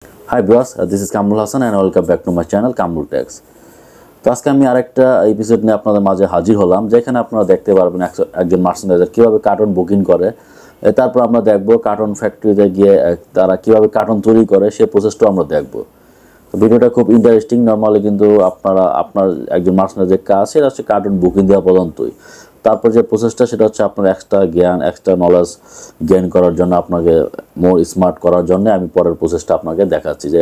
Hi viewers, this is Kamrul Hassan and welcome back to my channel Kamrul Techs. তো আজকে আমি আরেকটা episode নিয়ে আপনাদের মাঝে হাজির হলাম, যেখানে আপনারা দেখতে পারবেন একজন মার্চেন্ডাইজার কিভাবে কার্টন বুকিং করে। তারপর আমরা দেখব কার্টন ফ্যাক্টরিতে গিয়ে তারা কিভাবে কার্টন তৈরি করে সেই প্রসেসটাও আমরা দেখব। তো ভিডিওটা খুব ইন্টারেস্টিং। নর্মালি কিন্তু আপনার একজন মার্চেন্ডাইজার কাজ সেটা হচ্ছে কার্টন বুকিং দেওয়া পর্যন্তই। তারপর যে প্রসেসটা সেটা হচ্ছে আপনার এক্সট্রা জ্ঞান, এক্সট্রা নলেজ গেইন করার জন্য, আপনাকে মোর স্মার্ট করার জন্য আমি পরের প্রসেসটা আপনাকে দেখাচ্ছি যে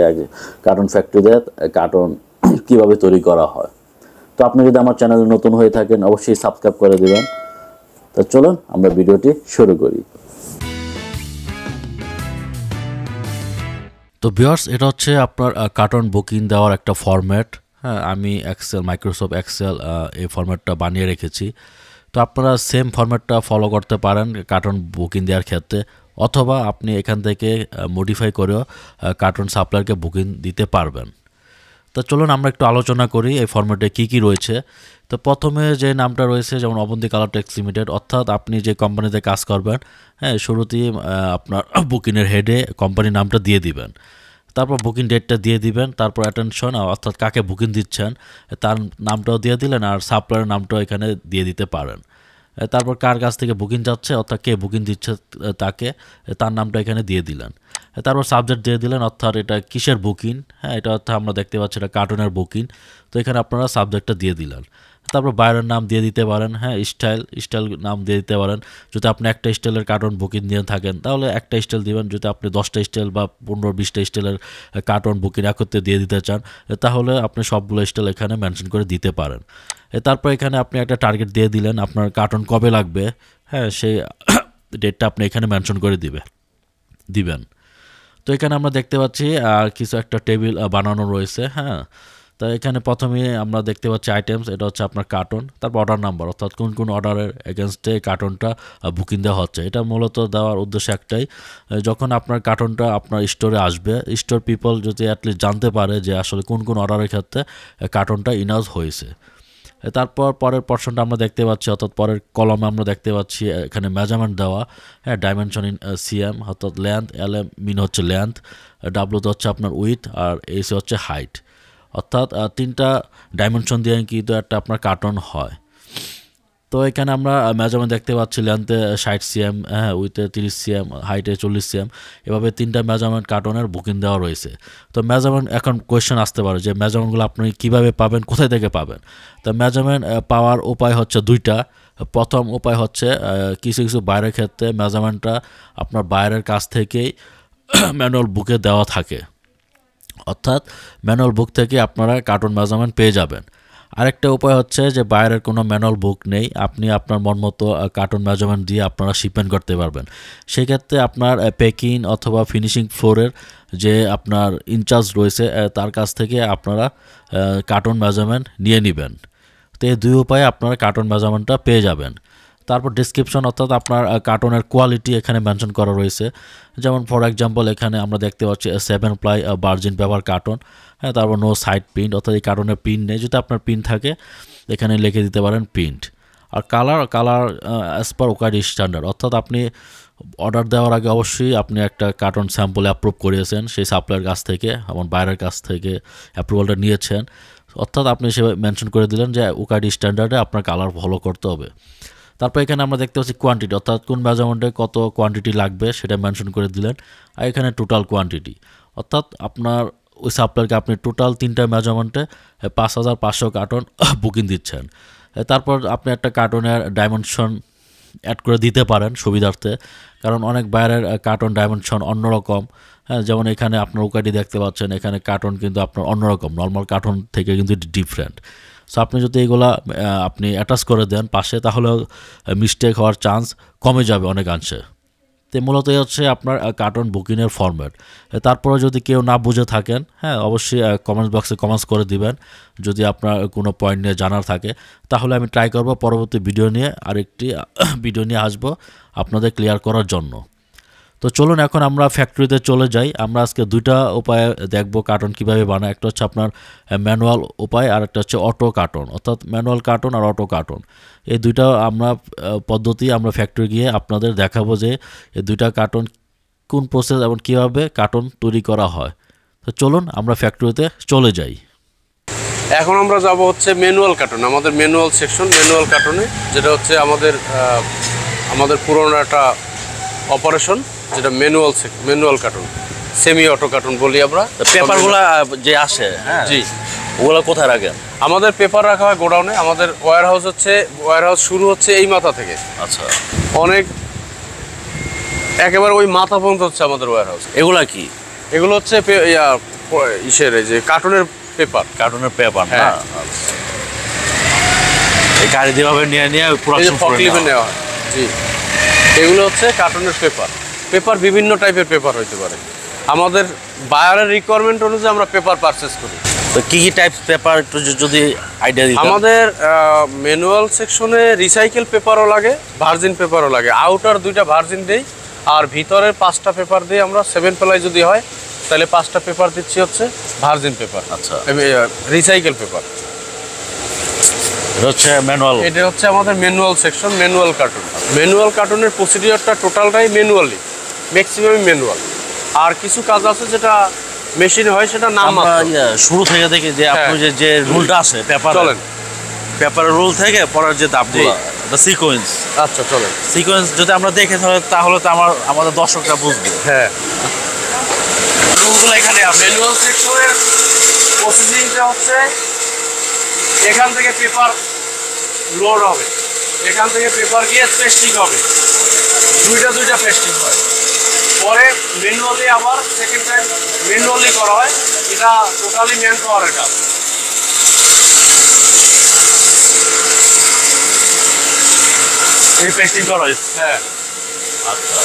কার্টন ফ্যাক্টরিতে কার্টন কীভাবে তৈরি করা হয়। তো আপনি যদি আমার চ্যানেলে নতুন হয়ে থাকেন অবশ্যই সাবস্ক্রাইব করে দেবেন। তো চলুন আমরা ভিডিওটি শুরু করি। তো ভিউয়ার্স, এটা হচ্ছে আপনার কার্টন বুকিং দেওয়ার একটা ফরম্যাট। হ্যাঁ, আমি মাইক্রোসফট এক্সেল এই ফরম্যাটটা বানিয়ে রেখেছি। তো আপনারা সেম ফরম্যাটটা ফলো করতে পারেন কার্টন বুকিং দেওয়ার ক্ষেত্রে, অথবা আপনি এখান থেকে মডিফাই করেও কার্টন সাপ্লায়ারকে বুকিং দিতে পারবেন। তো চলুন আমরা একটু আলোচনা করি এই ফরম্যাটে কী কী রয়েছে। তো প্রথমে যে নামটা রয়েছে, যেমন অবন্তী কালার টেক্স লিমিটেড, অর্থাৎ আপনি যে কোম্পানিতে কাজ করবেন, হ্যাঁ, শুরুতেই আপনার বুকিংয়ের হেডে কোম্পানির নামটা দিয়ে দিবেন। তারপর বুকিং ডেটটা দিয়ে দিবেন, তারপর অ্যাটেনশন অর্থাৎ কাকে বুকিং দিচ্ছেন তার নামটাও দিয়ে দিলেন, আর সাপ্লায়ারের নামটাও এখানে দিয়ে দিতে পারেন। তারপর কার কাছ থেকে বুকিং যাচ্ছে অর্থাৎ কে বুকিং দিচ্ছে তাকে, তার নামটা এখানে দিয়ে দিলেন। তারপর সাবজেক্ট দিয়ে দিলেন, অর্থাৎ এটা কিসের বুকিং। হ্যাঁ, এটা অর্থাৎ আমরা দেখতে পাচ্ছি এটা কার্টুনের বুকিং। তো এখানে আপনারা সাবজেক্টটা দিয়ে দিলেন। তারপর বাইরের নাম দিয়ে দিতে পারেন। হ্যাঁ, স্টাইল নাম দিয়ে দিতে পারেন। যদি আপনি একটা স্টাইলের কার্টুন বুকিং দিয়ে থাকেন তাহলে একটা স্টাইল দিবেন। যদি আপনি 10টা স্টাইল বা 15-20টা স্টাইলের কার্টুন বুকিং একত্রে দিয়ে দিতে চান তাহলে আপনি সবগুলো স্টাইল এখানে মেনশন করে দিতে পারেন। তারপর এখানে আপনি একটা টার্গেট দিয়ে দিলেন, আপনার কার্টুন কবে লাগবে, হ্যাঁ, সেই ডেটটা আপনি এখানে মেনশন করে দিবেন। তো এখানে আমরা দেখতে পাচ্ছি কিছু একটা টেবিল বানানো রয়েছে। হ্যাঁ, তো এখানে প্রথমে আমরা দেখতে পাচ্ছি আইটেমস, এটা হচ্ছে আপনার কার্টন, তারপর অর্ডার নাম্বার, অর্থাৎ কোন কোন অর্ডারের এগেনস্টে কার্টনটা বুকিং দেওয়া হচ্ছে। এটা মূলত দেওয়ার উদ্দেশ্য একটাই, যখন আপনার কার্টনটা আপনার স্টোরে আসবে, স্টোর পিপল যদি অ্যাটলিস্ট জানতে পারে যে আসলে কোন কোন অর্ডারের ক্ষেত্রে কার্টনটা ইনাউজ হয়েছে। তারপর পরের পর্শনটা আমরা দেখতে পাচ্ছি, অর্থাৎ পরের কলমে আমরা দেখতে পাচ্ছি এখানে মেজারমেন্ট দেওয়া। হ্যাঁ, ডাইমেনশন ইন সিএম, অর্থাৎ লেন্থ, মিন হচ্ছে লেন্থ, ডাব্লুতে হচ্ছে আপনার উইথ, আর এসি হচ্ছে হাইট। অর্থাৎ 3টা ডাইমেনশন দিয়ে কিন্তু একটা আপনার কার্টন হয়। তো এখানে আমরা মেজারমেন্ট দেখতে পাচ্ছি, লেন্থে 60 সিএম, হ্যাঁ, উইথে 30 সিএম, হাইটে 40 সিএম, এভাবে 3টা মেজারমেন্ট কার্টনের বুকিং দেওয়া রয়েছে। তো মেজারমেন্ট, এখন কোয়েশ্চেন আসতে পারে যে মেজারমেন্টগুলো আপনি কীভাবে পাবেন, কোথায় থেকে পাবেন। তো মেজারমেন্ট পাওয়ার উপায় হচ্ছে 2টা। প্রথম উপায় হচ্ছে কিছু কিছু বাইরের ক্ষেত্রে মেজারমেন্টটা আপনার বাইরের কাছ থেকেই ম্যানুয়াল বুকে দেওয়া থাকে, অর্থাৎ ম্যানুয়াল বুক থেকে আপনারা কার্টুন মেজারমেন্ট পেয়ে যাবেন। আরেকটা উপায় হচ্ছে যে বাইরের কোনো ম্যানুয়াল বুক নেই, আপনি আপনার মন মতো কার্টুন মেজারমেন্ট দিয়ে আপনারা শিপমেন্ট করতে পারবেন। সেক্ষেত্রে আপনার প্যাকিং অথবা ফিনিশিং ফ্লোরের যে আপনার ইনচার্জ রয়েছে তার কাছ থেকে আপনারা কার্টুন মেজারমেন্ট নিয়ে নেবেন। তো এই 2 উপায়ে আপনারা কার্টুন মেজারমেন্টটা পেয়ে যাবেন। তারপর ডিসক্রিপশন, অর্থাৎ আপনার কার্টুনের কোয়ালিটি এখানে মেনশন করা রয়েছে। যেমন ফর এক্সাম্পল এখানে আমরা দেখতে পাচ্ছি 7 প্লাই ভার্জিন পেপার কার্টন। হ্যাঁ, তারপর নো সাইড প্রিন্ট, অর্থাৎ এই কার্টনের প্রিন্ট নেই। যদি আপনার প্রিন্ট থাকে এখানে লিখে দিতে পারেন প্রিন্ট। আর কালার অ্যাজ পার ওকাইডি স্ট্যান্ডার্ড, অর্থাৎ আপনি অর্ডার দেওয়ার আগে অবশ্যই আপনি একটা কার্টন স্যাম্পল অ্যাপ্রুভ করিয়েছেন সেই সাপ্লায়ার কাছ থেকে, এবং বাইরের কাছ থেকে অ্যাপ্রুভালটা নিয়েছেন, অর্থাৎ আপনি সে মেনশন করে দিলেন যে ওকাইডি স্ট্যান্ডার্ডে আপনার কালার ফলো করতে হবে। তারপর এখানে আমরা দেখতে পাচ্ছি কোয়ান্টিটি, অর্থাৎ কোন মেজারমেন্টে কত কোয়ান্টিটি লাগবে সেটা মেনশন করে দিলেন। আর এখানে টোটাল কোয়ান্টিটি, অর্থাৎ আপনার ওই সাপ্লায়ারকে আপনি টোটাল 3টা মেজারমেন্টে 5500 কার্টন বুকিং দিচ্ছেন। তারপর আপনি একটা কার্টনের ডাইমেনশন অ্যাড করে দিতে পারেন সুবিধার্থে, কারণ অনেক বাইরের কার্টন ডাইমেনশন অন্যরকম। হ্যাঁ, যেমন এখানে আপনার ওকাইডি দেখতে পাচ্ছেন, এখানে কার্টন কিন্তু আপনার অন্যরকম, নর্মাল কার্টন থেকে কিন্তু ডিফারেন্ট। সো আপনি যদি এগুলা আপনি অ্যাটাচ করে দেন পাশে, তাহলে মিস্টেক হওয়ার চান্স কমে যাবে অনেকাংশে। তো মূলত এই হচ্ছে আপনার কার্টন বুকিংয়ের ফরম্যাট। তারপরে যদি কেউ না বুঝে থাকেন, হ্যাঁ, অবশ্যই কমেন্টস বক্সে কমেন্টস করে দিবেন। যদি আপনার কোনো পয়েন্ট নিয়ে জানার থাকে তাহলে আমি ট্রাই করব পরবর্তী ভিডিও নিয়ে আরেকটি ভিডিও নিয়ে আসবো আপনাদের ক্লিয়ার করার জন্য। তো চলুন এখন আমরা ফ্যাক্টরিতে চলে যাই। আমরা আজকে 2টা উপায়ে দেখব কার্টন কিভাবে বানায়। একটা হচ্ছে আপনার ম্যানুয়াল উপায়, আর একটা হচ্ছে অটো কার্টন, অর্থাৎ ম্যানুয়াল কার্টন আর অটো কার্টন। এই 2টা আমরা পদ্ধতি আমরা ফ্যাক্টরি গিয়ে আপনাদের দেখাবো যে এই 2টা কার্টন কোন প্রসেস এবং কীভাবে কার্টন তৈরি করা হয়। তো চলুন আমরা ফ্যাক্টরিতে চলে যাই। এখন আমরা যাব হচ্ছে ম্যানুয়াল কার্টুন, আমাদের ম্যানুয়াল সেকশন, ম্যানুয়াল কার্টুনে, যেটা হচ্ছে আমাদের পুরোনো একটা অপারেশন, যেটা manual cartoon, semi auto cartoon বলি আমরা। পেপারগুলো যে আসে, হ্যাঁ জি, ওগুলো কোথায় রাখেন? আমাদের পেপার রাখা হয় গোডাউনে। আমাদের ওয়্যারহাউস শুরু হচ্ছে এই মাথা থেকে, আচ্ছা, অনেক একেবারে ওই মাথা পর্যন্ত হচ্ছে আমাদের ওয়্যারহাউস। এগুলা কি? এগুলো হচ্ছে ইসের এই যে কার্টুনের পেপার। কার্টুনের পেপার না? হ্যাঁ। এই গাড়ি দিয়ে নিয়ে প্রোডাকশন ফকলিফে নেওয়া হয়। জি, এগুলো হচ্ছে কার্টুনের পেপার বিভিন্ন টাইপের পেপার হইতে পারে। আমাদের বায়ারের রিকোয়ারমেন্ট অনুযায়ী আমরা পেপার পারচেজ করি। তো কি টাইপ পেপার একটু যদি আইডিয়া দিতেন। আমাদের ম্যানুয়াল সেকশনে রিসাইকেল পেপারও লাগে, ভার্জিন পেপারও লাগে। আউটার 2টা ভার্জিন দেই, আর ভিতরের 5টা পেপার দিই আমরা। 7 প্লাই যদি হয় তাহলে 5টা পেপার দিচ্ছি হচ্ছে ভার্জিন পেপার, আচ্ছা, রিসাইকেল পেপার। এটা হচ্ছে ম্যানুয়াল। এটা হচ্ছে আমাদের manual section, manual cartoon. Manual কার্টুনের প্রসিডিওরটা টোটালটাই ম্যানুয়ালি, ম্যাক্সিমাম ম্যানুয়াল। আর কিছু কাজ আছে যেটা মেশিনে হয়, সেটা নাম শুরু থেকে দেখি যে আপনি যে রুলটা আছে পেপার, চলেন পেপারের রুল থেকে পরের যে ধাপগুলো, এটা সিকোয়েন্স। আচ্ছা চলেন, সিকোয়েন্স যদি আমরা দেখে তাহলে তো আমাদের দর্শকরা বুঝবে। হ্যাঁ, রুলগুলো এখানে ম্যানুয়াল সেকশনের প্রসেসিংটা হচ্ছে এখান থেকে পেপার লোড হবে, এখান থেকে পেপার গিয়ে পেস্টিং হবে, দুইটা পেস্টিং হয়। পরে ম্যানুয়ালি আবার সেকেন্ড টাইম ম্যানুয়ালি করা হয়। এটা টোটালি ম্যান পাওয়ারের কাজ। এই পেস্টিং করা হয়েছে। হ্যাঁ, আচ্ছা,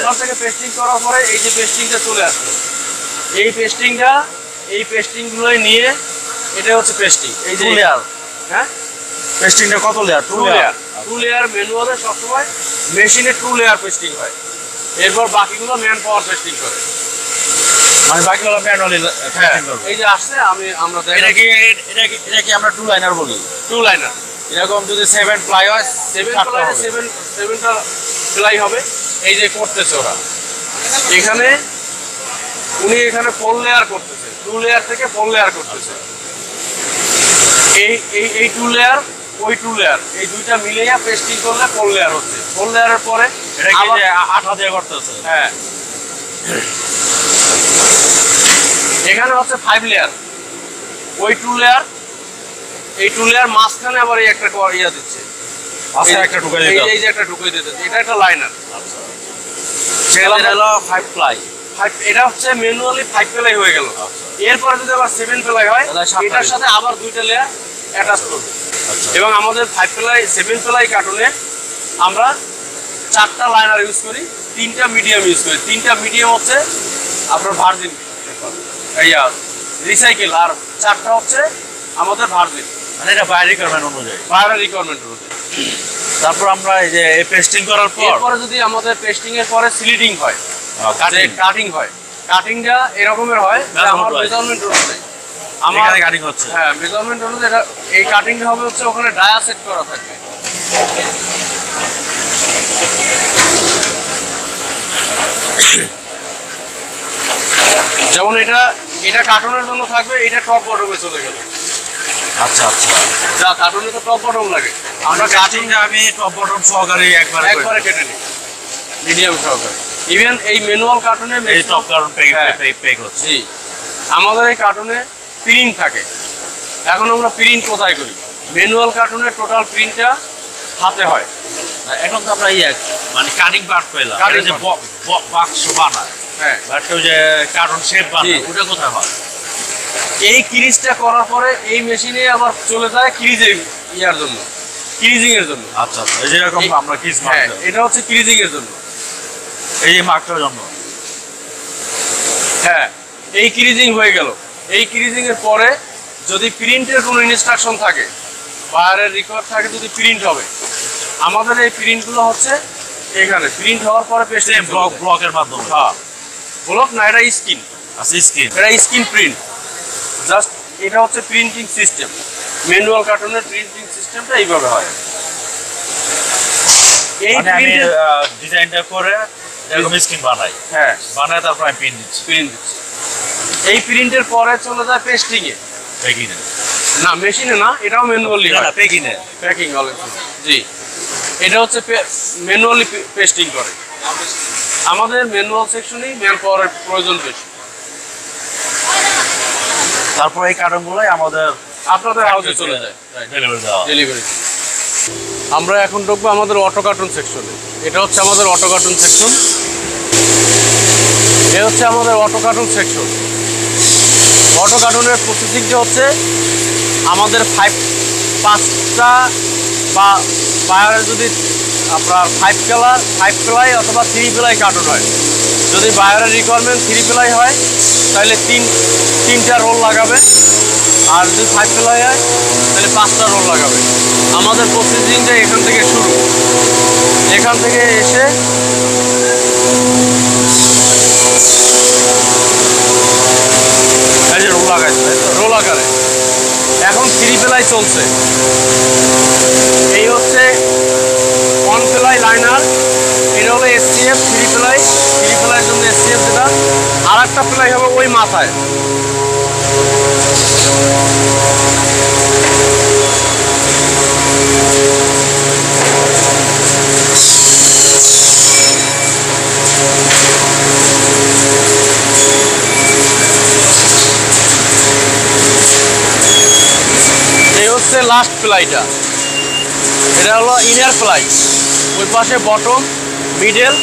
ওখান থেকে পেস্টিং করার পরে এই যে পেস্টিংটা চলে আসবে, এই পেস্টিংগুলোই নিয়ে এটা হচ্ছে পেস্টিং। এই যে লেয়ার, হ্যাঁ, পেস্টিংটা কত লেয়ার? 2 লেয়ার। ম্যানুয়ালে সবসময় মেশিনে 2 লেয়ার পেস্টিং হয়, এরপর বাকিগুলো ম্যান পাওয়ার পেস্টিং করে। মানে বাকিগুলো ম্যানুয়ালি পেস্টিং করবে। এই যে আসছে আমরা এটা কি আমরা 2 লাইনার বলি? 2 লাইনার। এরকম যদি 7 প্লাই হয়, 7টা প্লাই হবে। এই যে করতেছে ওরা, উনি এখানে 4 লেয়ার করতেছে, 2 লেয়ার থেকে 4 লেয়ার করতেছে। এই 2 লেয়ার, ওই 2 লেয়ার, এই দুইটা মিলিয়ে পেস্টিং করলে 4 লেয়ার হচ্ছে। 4 লেয়ারের পরে এটা কি যে আঠা দিয়ে করতেছে? হ্যাঁ, এখানে হচ্ছে 5 লেয়ার। ওই 2 লেয়ার, এই 2 লেয়ার মাঝখানে আবার এই একটা ইয়া দিচ্ছে, একটা ঢুকাই দিতে। এই যে একটা ঢুকাই দিতে, এটা একটা লাইনার। সেটা হলো 5 প্লাই। এটা হচ্ছে ম্যানুয়ালি 5 প্লাই হয়ে গেল। এরপরে যদি আবার 7 প্লাই হয়, এটার সাথে আবার 2টা লেয়ার অ্যাটাচ করবে। এবং আমাদের 5 প্লাই 7 প্লাই কার্টুনে আমরা 4টা লাইনার ইউজ করি, 3টা মিডিয়াম ইউজ করি। 3টা মিডিয়াম হচ্ছে আপনার ভার্জিন রিসাইকেল, আর 4টা হচ্ছে আমাদের ভার্জিন। মানে এটা বাইরের রিকোয়ারমেন্ট অনুযায়ী। তারপর আমরা এই যে পেস্টিং করার পরে যদি আমাদের পেস্টিং এর পরে স্লিটিং হয়, কাটিং হয়, কাটিংটা এরকমের হয় আমার মেজারমেন্ট অনুযায়ী। আমার কাটিং হচ্ছে, হ্যাঁ, মেজারমেন্ট অনুযায়ী এই কাটিংটা হবে হচ্ছে ওখানে ডায়া সেট করা থাকবে। যেমন এটা কার্টুনের জন্য থাকবে, এটা টপ বটমে চলে গেল। আচ্ছা আচ্ছা, যা কার্টুনে তো টপ বটম লাগে, আমরা কাটিংটা আমি টপ বটম সহকারে একবারে কেটে নিই, মিডিয়াম সহকারে। ইভেন এই ম্যানুয়াল কার্টুনে এই টপ কার্টুন পেক হচ্ছে। জি, আমাদের এই কার্টুনে প্রিন্ট থাকে। এখন আমরা প্রিন্ট কোথায় করি? ম্যানুয়াল কার্টুনের টোটাল প্রিন্টটা হাতে হয়। এখন তো আমরা মানে কাটিং পার্ট পেলাম, যে বাক্স বানায়, হ্যাঁ, বাট ওই যে কার্টুন শেপ বানায়, ওটা কোথায় হয়? এই ক্রিজটা করার পরে এই মেশিনে আবার চলে যায় ক্রিজিং এর জন্য। আচ্ছা আচ্ছা, এই যেরকম আমরা ক্রিজ হ্যাঁ, এটা হচ্ছে ক্রিজিং এর জন্য, এই যে মার্কটার জন্য। হ্যাঁ, এই ক্রিজিং হয়ে গেল। এই ক্রিজিং এর পরে যদি প্রিন্টের কোনো ইনস্ট্রাকশন থাকে, বায়ারের রেকর্ড থাকে, যদি প্রিন্ট হবে, আমাদের এই প্রিন্টগুলো হচ্ছে এখানে প্রিন্ট হওয়ার পরে পেস্ট ব্লকের মাধ্যমে। হ্যাঁ, ব্লক না, এটা স্ক্রিন। আচ্ছা, স্ক্রিন, এটা স্ক্রিন প্রিন্ট। জাস্ট এটা হচ্ছে প্রিন্টিং সিস্টেম। ম্যানুয়াল কার্টুনের প্রিন্টিং সিস্টেমটা এইভাবে হয়। এই ডিজাইনটা করে এরকম স্ক্রিন বানাই, হ্যাঁ বানায় তারপর আমি প্রিন্ট দিচ্ছি। এই প্রিন্টের পরে চলে যায় পেস্টিং এ। প্যাকিং এ না মেশিনে না, এটাও ম্যানুয়ালি না, প্যাকিং এ প্যাকিং জি, এটা হচ্ছে ম্যানুয়ালি পেস্টিং করে। আমাদের ম্যানুয়াল সেকশনেই ম্যান পাওয়ারের প্রয়োজন বেশি। তারপর এই কার্টনগুলোই আমাদের আপনাদের হাউসে চলে যায় ডেলিভারি দেওয়া। ডেলিভারি। আমরা এখন ঢুকবো আমাদের অটো কার্টুন সেকশনে। এটা হচ্ছে আমাদের অটো কার্টুন সেকশন। এ হচ্ছে আমাদের অটো কার্টুন সেকশন। অটো কার্টুনের প্রসেসিংটা হচ্ছে আমাদের 5টা বা বায়ারের যদি আপনার 5 প্লাই অথবা 3 প্লাই কার্টুন হয়, যদি বায়ারের রিকোয়ারমেন্ট 3 প্লাই হয় তাহলে তিনটা রোল লাগাবে, আর যদি 5 প্লাই হয় তাহলে 5টা রোল লাগাবে। আমাদের প্রসেসিংটা এখান থেকে শুরু। এখান থেকে এসে এই যে রোল লাগাইছে, রোল আকারে এখন 3 প্লাই চলছে। এই হচ্ছে 1 প্লাই লাইনার, এটা হলো SCF 3 প্লাইয়ের জন্য SCF যেটা, আর একটা প্লাই হবে ওই মাথায়। এই হচ্ছে লাস্ট প্লাইটা, এটা হলো ইনার প্লাই। ওই পাশে বটম, মিডল,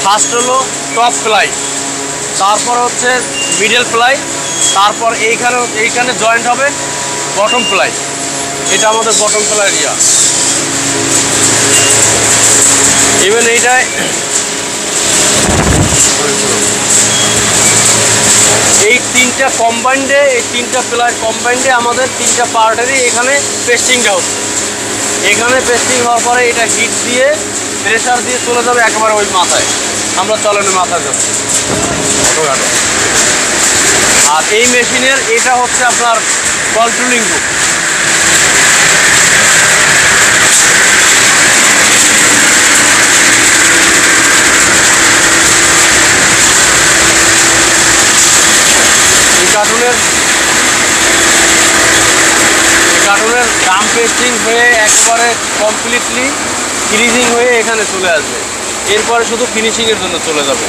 ফার্স্ট হলো টপ প্লাই, তারপর হচ্ছে মিডল প্লাই, তারপর এইখানে জয়েন্ট হবে বটম প্লাই। এটা আমাদের বটম প্লাই এরিয়া। ইভেন এইটায় এই তিনটা কম্বাইন্ডে, এই তিনটা প্লাই কম্বাইন্ডে আমাদের তিনটা পার্টেরই এখানে পেস্টিংটা হচ্ছে। এখানে পেস্টিং হওয়ার পরে এটা হিট দিয়ে প্রেসার দিয়ে চলে যাবে একেবারে ওই মাথায়। আমরা চলনের মাথায় যাচ্ছি ছোটোখাটো। আর এই মেশিনের এটা হচ্ছে আপনার কন্ট্রোলিং বুক। এই কার্টুনের গাম পেস্টিং হয়ে একবারে কমপ্লিটলি ফিনিশিং হয়ে এখানে চলে আসবে। এরপরে শুধু ফিনিশিংয়ের জন্য চলে যাবে।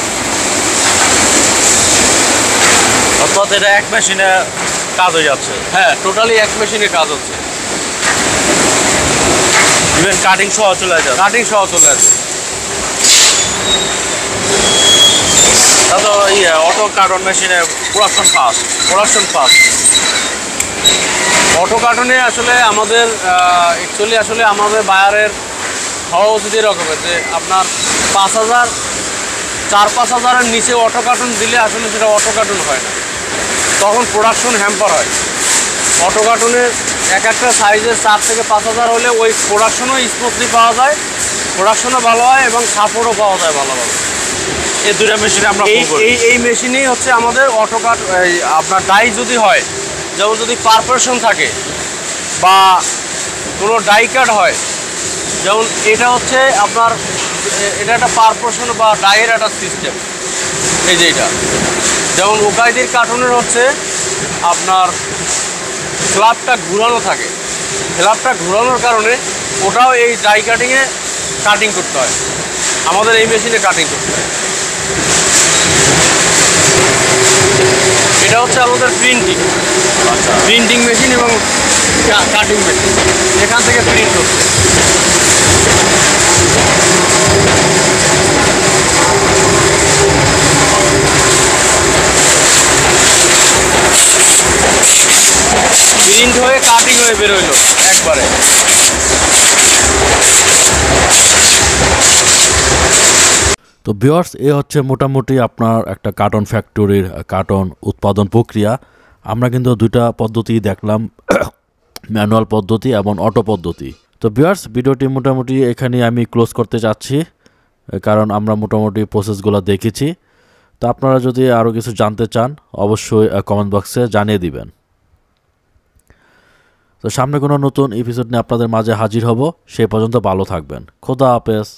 অর্থাৎ এটা এক মেশিনে কাজ হয়ে যাচ্ছে। হ্যাঁ, টোটালি এক মেশিনে কাজ হচ্ছে। ইভেন কাটিং সহ চলে যাচ্ছে। কাটিং সহ চলে আসবে। তো অটো কার্টন মেশিনে প্রোডাকশন ফাস্ট। অটো কার্টনে আসলে আমাদের অ্যাকচুয়ালি আসলে আমাদের বায়ারের হওয়া উচিত এরকমের যে আপনার 4-5 হাজারের নিচে অটো কার্টন দিলে আসলে সেটা অটো কার্টন হয় না, তখন প্রোডাকশন হ্যাম্পার হয়। অটো কার্টনের এক একটা সাইজের 4 থেকে 5 হাজার হলে ওই প্রোডাকশনও স্মুথলি পাওয়া যায়, প্রোডাকশনও ভালো হয় এবং সাপোর্টও পাওয়া যায় ভালোভাবে। এই দুটো মেশিনে আমরা এই মেশিনেই হচ্ছে আমাদের অটো কাট। আপনার ডাই যদি হয়, যেমন যদি পারপারেশন থাকে বা কোনো ডাই কাট হয়, যেমন এটা হচ্ছে আপনার এটা একটা পারপারেশন বা ডাইয়ের একটা সিস্টেম। এই যে এটা যেমন উকাইদির কার্টুনের হচ্ছে আপনার ফ্ল্যাপটা ঘুরানো থাকে, ফ্ল্যাপটা ঘুরানোর কারণে ওটাও এই ডাই কাটিংয়ে কাটিং করতে হয়, আমাদের এই মেশিনে কাটিং করতে হয়। এটা হচ্ছে আমাদের প্রিন্টিং মেশিন এবং কাটিং মেশিন, এখান থেকে প্রিন্ট হচ্ছে। প্রিন্ট হয়ে কাটিং হয়ে বেরোইলো একবারে। তো ভিউয়ার্স, এ হচ্ছে মোটামুটি আপনার একটা কার্টন ফ্যাক্টরির কার্টন উৎপাদন প্রক্রিয়া। আমরা কিন্তু দুইটা পদ্ধতি দেখলাম, ম্যানুয়াল পদ্ধতি এবং অটো পদ্ধতি। তো ভিউয়ার্স, ভিডিওটি মোটামুটি এখানে আমি ক্লোজ করতে চাচ্ছি, কারণ আমরা মোটামুটি প্রসেসগুলো দেখেছি। তো আপনারা যদি আরও কিছু জানতে চান অবশ্যই কমেন্ট বক্সে জানিয়ে দিবেন। তো সামনে কোনো নতুন এপিসোড নিয়ে আপনাদের মাঝে হাজির হব। সেই পর্যন্ত ভালো থাকবেন। খোদা হাফেজ।